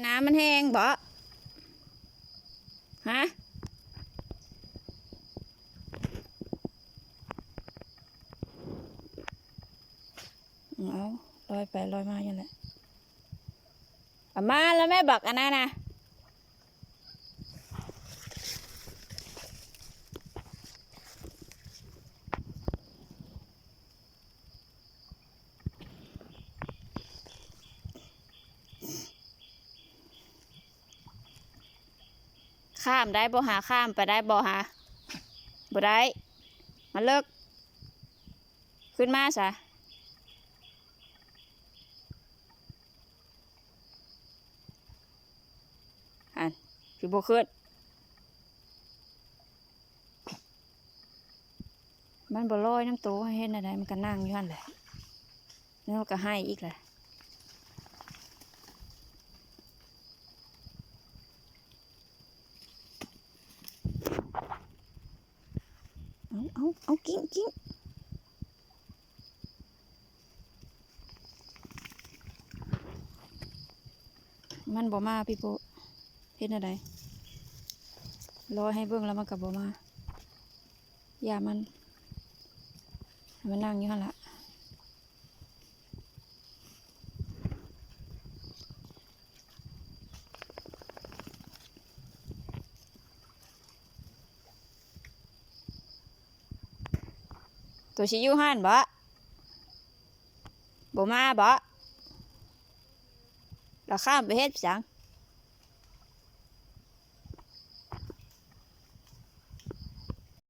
น้ำมันแห้งบ่ฮะเอาลอยไปลอยมาอย่างไรมาแล้วแม่บักอันนั้นนะข้ามได้บ่หาข้ามไปได้บ่หาบ่ได้มาเลิกขึ้นมาซะอันพี่บ่ขึ้นมันบ่ลอยน้ำโตให้เห็นอะไรมันก็นั่งอยู่นั่นแหละแล้วก็ให้อีกแหละเอากิ้งมันบ่มาพี่โปเห็นอะไรรอให้เบิ่งแล้วมันกับบ่มาอย่ามันนั่งอยู่หั่นละตัวชิยูหันบ่มาบ่เราข้ามไปเฮ็ดจัง